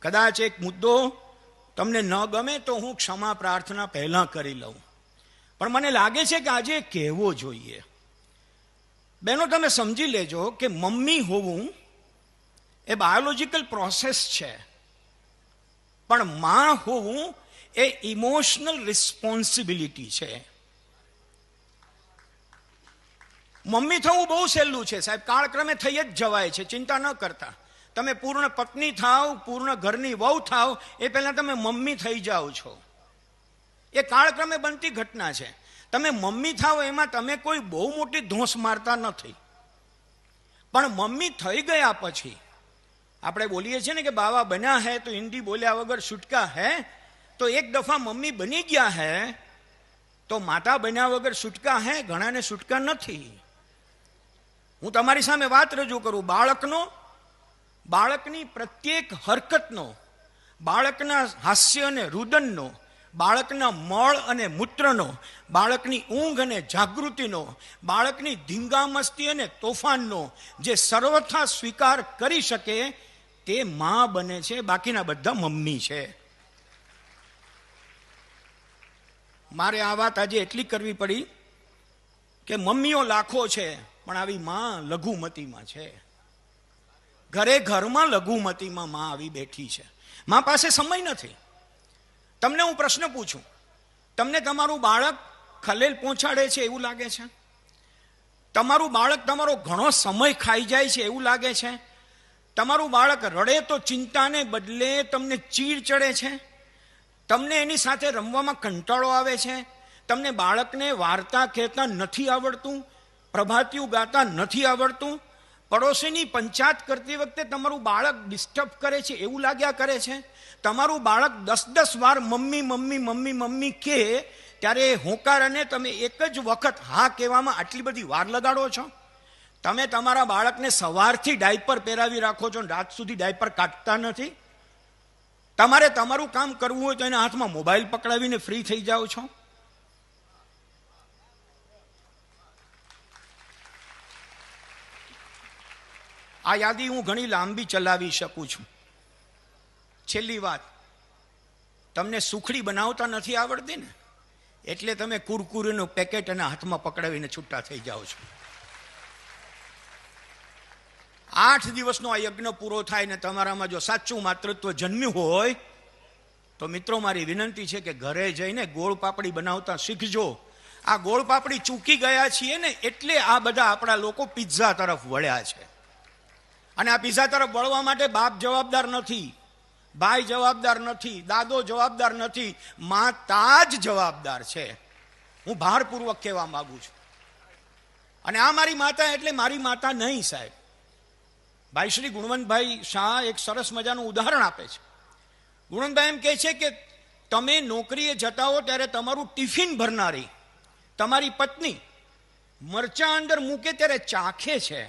કદાચ એક મુદ્દો તમને ન ગમે તો હું ક્ષમા પ્રાર્થના પહેલા કરી લઉં, પણ મને લાગે છે કે આજે કહેવો જોઈએ. બહેનો, તમે સમજી લેજો કે મમ્મી હોવું એ બાયોલોજિકલ પ્રોસેસ છે, પણ માં હોવું એ ઇમોશનલ રિસ્પોન્સિબિલિટી છે. મમ્મી થવું બહુ સહેલું છે સાહેબ, કાળક્રમે થઈ જ જવાય છે, ચિંતા ન કરતા. તમે પૂર્ણ પત્ની થાવ, પૂર્ણ ઘરની વહુ થાવ એ પહેલા તમે મમ્મી થઈ જાઓ છો. એ કાળક્રમે બનતી ઘટના છે. તમે મમ્મી થાવ એમાં તમે કોઈ બહુ મોટી ધોંસ મારતા નથી, પણ મમ્મી થઈ ગયા પછી આપણે બોલીએ છીએ ને કે બાવા બન્યા હે તો હિન્દી બોલ્યા વગર છૂટકા હે. તો એક દફા મમ્મી બની ગયા હે તો માતા બન્યા વગર છૂટકા હે, ઘણાને છૂટકા નથી. હું તમારી સામે વાત રજૂ કરું. બાળકની પ્રત્યેક હરકતનો, બાળકના હાસ્ય અને રુદનનો, બાળકના મળ અને મૂત્રનો, બાળકની ઊંઘ અને જાગૃતિનો, બાળકની ધીંગામસ્તી અને તોફાનનો જે સર્વથા સ્વીકાર કરી શકે તે માં બને છે, બાકીના બધા મમ્મી છે. મારે આ વાત આજે એટલી કરવી પડી કે મમ્મીઓ લાખો છે, પણ આવી માં લઘુમતીમાં છે. ઘરે ઘરમાં લઘુમતીમાં માં આવી બેઠી છે. માં પાસે સમય નથી. તમને હું પ્રશ્ન પૂછું, તમને તમારું બાળક ખલેલ પહોંચાડે છે એવું લાગે છે? તમારું બાળક તમારો ઘણો સમય ખાઈ જાય છે એવું લાગે છે? તમારું બાળક રડે તો ચિંતાને બદલે તમને ચીડ ચડે છે? તમને એની સાથે રમવામાં કંટાળો આવે છે? તમને બાળકને વાર્તા કહેતા નથી આવડતું? પ્રભાતિયું ગાતા નથી આવડતું? પડોશીની પંચાયત કરતી વખતે તમારું બાળક ડિસ્ટર્બ કરે છે એવું લાગ્યા કરે છે? તમારું બાળક 10 વાર મમ્મી મમ્મી મમ્મી મમ્મી કહે ત્યારે હોંકાર અને તમે એક જ વખત હા કહેવામાં આટલી બધી વાર લગાડો છો? તમે તમારા બાળકને સવારથી ડાયપર પહેરાવી રાખો છો, રાત સુધી ડાયપર કાઢતા નથી. તમારે તમારું કામ કરવું હોય તો એના હાથમાં મોબાઈલ પકડાવીને ફ્રી થઈ જાઓ છો. આ યાદી હું ઘણી લાંબી ચલાવી શકું છું. છેલ્લી વાત, તમને સુખડી બનાવતા નથી આવડતી ને એટલે તમે કુરકુરેનું પેકેટ એના હાથમાં પકડાવીને છૂટા થઈ જાઓ છો. 8 દિવસનો આ યજ્ઞ પૂરો થાય ને તમારામાં જો સાચું માતૃત્વ જન્મ્યું હોય તો મિત્રો મારી વિનંતી છે કે ઘરે જઈને ગોળ પાપડી બનાવતા શીખજો. આ ગોળ પાપડી ચૂકી ગયા છીએ ને એટલે આ બધા આપણા લોકો પિઝા તરફ વળ્યા છે. અને આ પિઝા તરફ વળવા માટે બાપ જવાબદાર નથી, ભાઈ જવાબદાર નથી, દાદો જવાબદાર નથી, માતા જ જવાબદાર છે. હું ભારપૂર્વક કહેવા માંગુ છું. અને આ મારી માતા એટલે મારી માતા નહીં સાહેબ. ભાઈ શ્રી ગુણવંતભાઈ શાહ એક સરસ મજાનું ઉદાહરણ આપે છે. ગુણવંતભાઈ એમ કહે છે કે તમે નોકરીએ જતા હો ત્યારે તમારું ટિફિન ભરનારી તમારી પત્ની મરચાં અંદર મૂકે ત્યારે ચાખે છે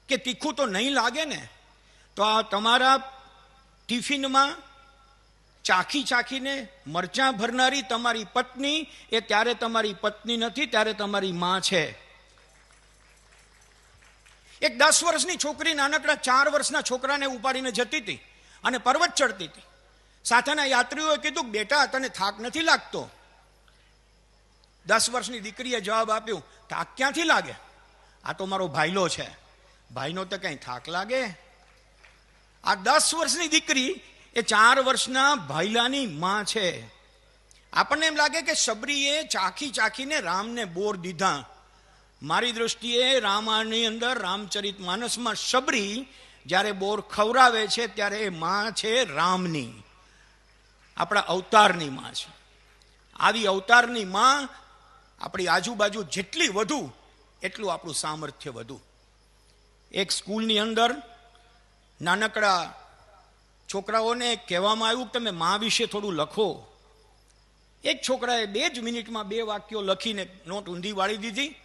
કે તીખું તો નહીં લાગે ને, તો આ તમારા ટિફિનમાં ચાખી ચાખીને મરચાં ભરનારી તમારી પત્ની એ ત્યારે તમારી પત્ની નથી, ત્યારે તમારી માં છે. એક 10 વર્ષની છોકરી નાનકડા 4 વર્ષના છોકરાને ઉપાડીને જતી હતી અને પર્વત ચડતી હતી. સાથેના યાત્રીઓએ કીધું, બેટા તને થાક નથી લાગતો? 10 વર્ષની દીકરીએ જવાબ આપ્યો, થાક ક્યાંથી લાગે, આ તો મારો ભાઈલો છે, ભાઈનો તો કઈ થાક લાગે? આ 10 વર્ષની દીકરી એ 4 વર્ષના ભાઈલાની માં છે. આપણને એમ લાગે કે શબરીએ ચાખી ચાખીને રામને બોર દીધા. મારી દૃષ્ટિએ રામાયણની અંદર રામચરિત માનસમાં શબરી જ્યારે બોર ખવરાવે છે ત્યારે એ માં છે રામની, આપણા અવતારની માં છે. આવી અવતારની માં આપણી આજુબાજુ જેટલી વધુ એટલું આપણું સામર્થ્ય વધુ. એક સ્કૂલની અંદર નાનકડા છોકરાઓને કહેવામાં આવ્યું કે તમે મા વિશે થોડું લખો. એક છોકરાએ 2 જ મિનિટમાં 2 વાક્યો લખીને નોટ ઊંધી વાળી દીધી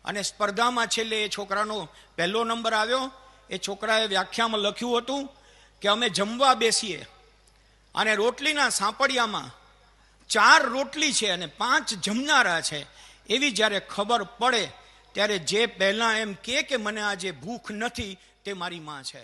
અને સ્પર્ધામાં છેલ્લે એ છોકરાનો 1લો નંબર આવ્યો. એ છોકરાએ વ્યાખ્યામાં લખ્યું હતું કે અમે જમવા બેસીએ અને રોટલીના સાંપડિયામાં 4 રોટલી છે અને 5 જમનારા છે, એવી જ્યારે ખબર પડે ત્યારે જે પહેલા એમ કે મને આજે ભૂખ નથી તે મારી માં છે.